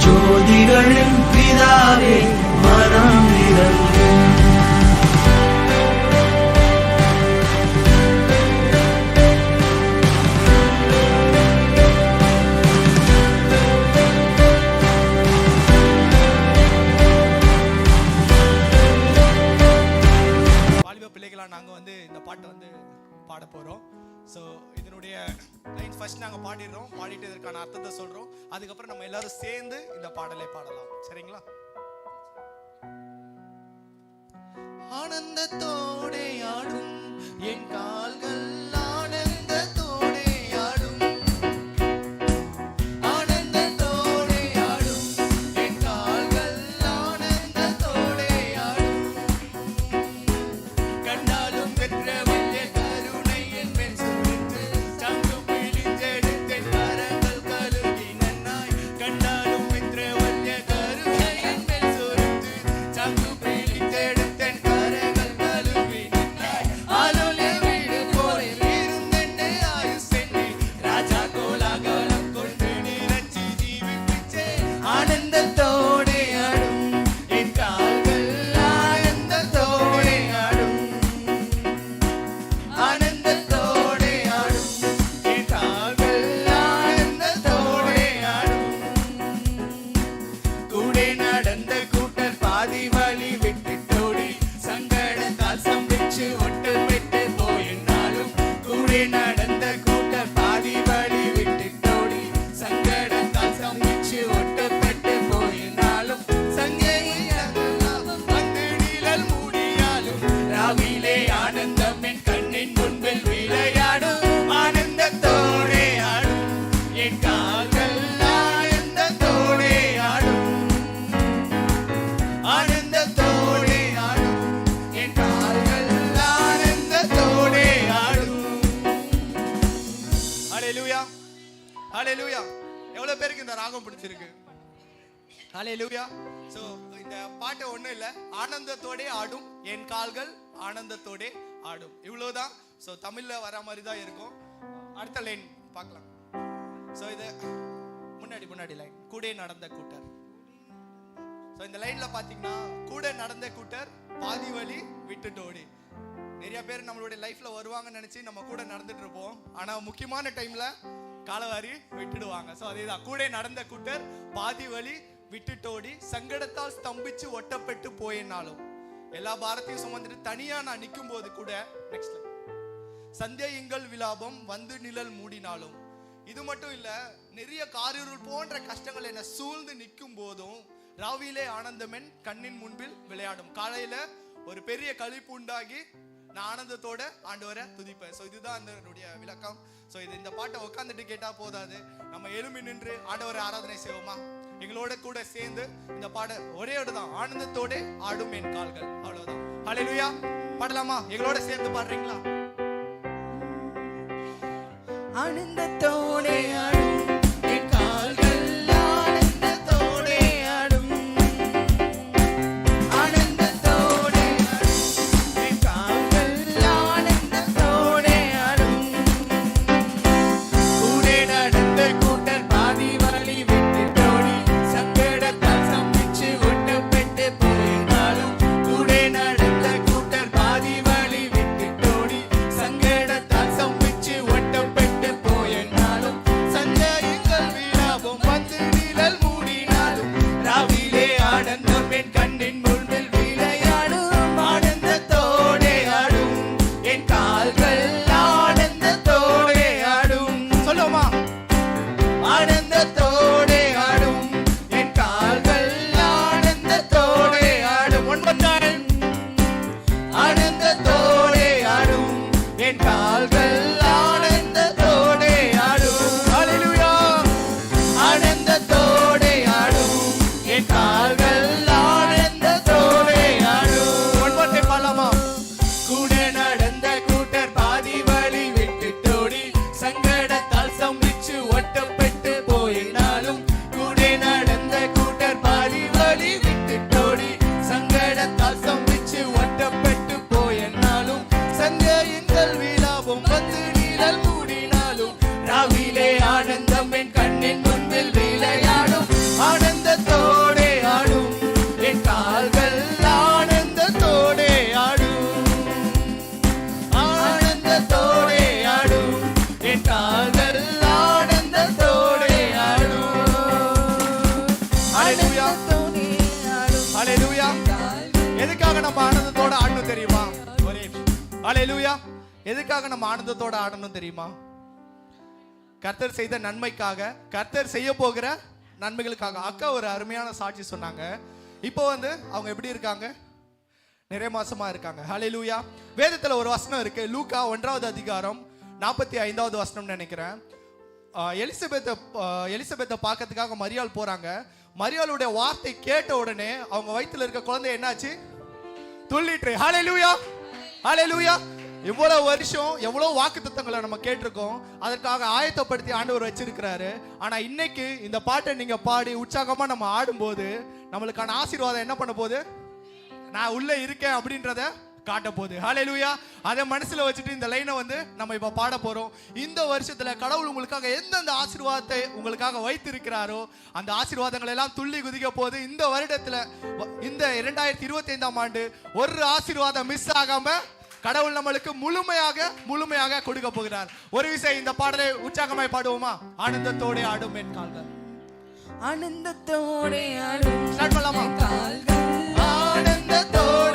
ஜோதிகளின் பிதாவே மனம் இறங்கும். நாங்கள் இந்த பாட்டை பாட போகிறோம். ஸோ இதனுடைய லைன் ஃபர்ஸ்ட் நாங்கள் பாடிடுறோம், பாடிட்டு இதற்கான அர்த்தத்தை சொல்கிறோம். அதுக்கப்புறம் நம்ம எல்லாரும் சேர்ந்து இந்த பாடலை பாடலாம். சரிங்களா? ஆனந்தத்தோடே ஆடும் என் கால்கள், ஆனந்தத்தோடே ஆடும், ஆனந்தத்தோடே ஆடும் என் கால்கள், ஆனந்தத்தோடே ஆடும். கண்டாலும் பெற்றவன் என் கருணை என் மேல் சுரிந்து, சங்கு பிடித்தெடுத்தேன் கரங்கள் கழுவி நன்னாய். கண்டாலும் பெற்றவன் என் கருணை என் மேல் சுரிந்து, சங்கு பிடித்தெடுத்தேன் கரங்கள் கழுவி நன்னாய். ஆளுலே வீடு போல இருந்தென்னை ஆயுசென்னி, ராஜா கோலாகலம் கொண்டு நிறச்சி ஜீவிப்பிச்சே. ஆனந்தத்தோடே ஆடும் என் கால்கள், ஆனந்தத்தோடே ஆடும், ஆனந்தத்தோடே ஆடும் என் கால்கள், ஆனந்தத்தோடே ஆடும். கூடே நடந்த கூட்டர் பாதி வழி விட்டுட்டோடி, சங்கடத்தால் சம்பிச்சு ஒட்டு பெட்டு போயினாலும். கூடே நடந்த கூட்டர் பாதி வழி விட்டுட்டோடி, சங்கடத்தால் சம்பிச்சு ஒட்டு பெட்டு போயினாலும். சங்கையில் வந்து நிழல் மூடியாலும், ராவிலே ஆனந்தம் என் கண்ணின் முன்பில் விளையாடும். ஆனந்தத்தோடே ஆடும் என் கால்கள், ஆனந்தத்தோடே ஆடும், ஆனந்தத்தோடே ஆடும் என் கால்கள், ஆனந்தத்தோடே ஆடும். ஹல்லேலூயா, ஹல்லேலூயா. எவ்வளவு பேருக்கு இந்த ராகம் பிடிச்சிருக்கு? ஹல்லேலூயா. சோ இந்த பாட்டு ஒண்ணும் இல்ல, ஆனந்தத்தோடே ஆடும் என் கால்கள், ஆனந்தத்தோடே ஆடும், இவ்வளவுதான். சோ தமிழ்ல வர மாதிரி தான் இருக்கும். அடுத்த லைன் பார்க்கலாம். சோ இது முன்னாடி லைன், கூட நடந்த கூட்டர். சோ இந்த லைன்ல பாத்தீங்கன்னா, கூட நடந்த கூட்டர் பாதி வழி விட்டுட்டு ஓடி. நிறைய பேர் நம்மளுடைய லைஃப்ல வருவாங்கன்னு நினைச்சு நம்ம கூட நடந்துட்டு இருப்போம். ஆனா முக்கியமான டைம்ல காலவாரி விட்டுடுவாங்க. சோ அதேதான், கூட நடந்த கூட்டர் பாதி வழி விட்டுட்டோடி, சங்கடத்தால் ஸ்தம்பிச்சு ஒட்டப்பட்டு போயினாலும். எல்லா பாரத்தையும் சுமந்துட்டு தனியா நான் நிற்கும் போது கூட, நெக்ஸ்ட் சந்தேகங்கள் விலாபம் வந்து நிழல் மூடினாலும். இது மட்டும் இல்ல, நிறைய காரிருள் போன்ற கஷ்டங்கள் என்ன சூழ்ந்து நிற்கும் போதும், ராவிலே ஆனந்தமென் கண்ணின் முன்பில் விளையாடும். காலையில ஒரு பெரிய களிப்பு உண்டாகி நான் ஆனந்தத்தோட ஆண்டவரை துதிப்பேன். ஸோ இதுதான் அதனுடைய விளக்கம். ஸோ இந்த பாட்டை உட்காந்துட்டு கேட்டா போதாது, நம்ம எழும்பி நின்று ஆண்டவரை ஆராதனை செய்வோமா? எங்களோட கூட சேர்ந்து இந்த பாட ஒரே தான், ஆனந்தத்தோட ஆடும் என் கால்கள், அவ்வளவுதான். ஹல்லேலூயா. பாடலாமா? எங்களோட சேர்ந்து பாடுறீங்களா? ஆனந்தத்தோட ஆடும் என் கால்கள், ஆனந்தத்தோட ஆடும், ஆனந்தத்தோட ஆடும் என் கால்கள், ஆனந்தத்தோட ஆடும். கூடே நடந்த கூட்டர் பாதி வழி விட்டுட்டோடி, சங்கடத்தால் சம்பிச்சு ஒட்டப்பட்டு போயினாலும். கூடே நடந்த கூட்டர் பாதி வழி விட்டுட்டோடி, சங்கடத்தால் சம்பிச்சு ஒட்டப்பட்டு போயினாலும். சந்தேகங்கள் விலாபம் வந்து நிழல் மூடினாலும், ராவிலே ஆனந்தம் என் கண்ணின் முன்பில் விளையாடும். ஆனந்தத்தோடே ஆடும் என் கால்கள், ஆனந்தத்தோடே ஆடும். சொல்லுவோமா? ஆனந்தத்தோடே ஆடும் என் கால்கள், ஆனந்தத்தோடே ஆடும். One more time. ஆனந்தத்தோடே ஆடும் என் கால்கள், ஆனந்தத்தோடே ஆடும். ஹல்லேலூயா. ஆனந்த எதுக்காக நம்ம ஆனந்தத்தோட ஆடணும் தெரியுமா? ஒரே ஹalleluya. எதுக்காக நம்ம ஆனந்தத்தோட ஆடணும் தெரியுமா? கர்த்தர் செய்த நன்மைக்காக, கர்த்தர் செய்ய போகிற நன்மைகளுக்காக. அக்கா ஒரு அருமையான சாட்சி சொன்னாங்க. இப்போ அவங்க எப்படி இருக்காங்க? நிறைய மாசமா இருக்காங்க. ஹalleluya. வேதத்துல ஒரு வசனம் இருக்கு, லூக்கா 1வது அதிகாரம் 45வது வசனம் நினைக்கிறேன். எலிசபெத்தை பார்க்கறதுக்காக மரியாள் போறாங்க. மரியாளுடைய வார்த்தை கேட்ட உடனே அவங்க வயித்துல இருக்க குழந்தை என்னாச்சு? துள்ளிட்டு. ஹalleluya, ஹalleluya. இவ்வளவு வருஷம் எவ்வளவு வாக்குத்தத்தங்களை நம்ம கேட்டிருக்கோம், அதற்காக ஆயத்தப்படுத்தி ஆண்டவர் வச்சிருக்கிறாரு. ஆனா இன்னைக்கு இந்த பாட்டை நீங்க பாடி உற்சாகமா நம்ம ஆடும்போது நம்மளுக்கான ஆசீர்வாதம் என்ன பண்ண போகுது? நான் உள்ள இருக்கேன் அப்படின்றத காட்ட போகுது. ஹalleluya. அதை மனசுல வச்சுட்டு இந்த லைனை நம்ம இப்ப பாட போறோம். இந்த வருஷத்துல கடவுள் உங்களுக்காக எந்தெந்த ஆசீர்வாதத்தை உங்களுக்காக வைத்திருக்கிறாரோ அந்த ஆசீர்வாதங்கள் எல்லாம் துள்ளி குதிக்க போகுது. இந்த வருடத்துல, இந்த 2025ஆம் ஆண்டு ஒரு ஆசீர்வாதம் மிஸ் ஆகாம கடவுள் நம்மளுக்கு முழுமையாக கொடுக்க போகிறார். ஒரு விஷயம் இந்த பாடலை உற்சாகமாய் பாடுவோமா? ஆனந்தத்தோட ஆடும் என் கால்கள், ஆனந்தத்தோட ஆடும் ஸ்டார்ட் பண்ணலாமா? கால்கள், ஆனந்தத்தோட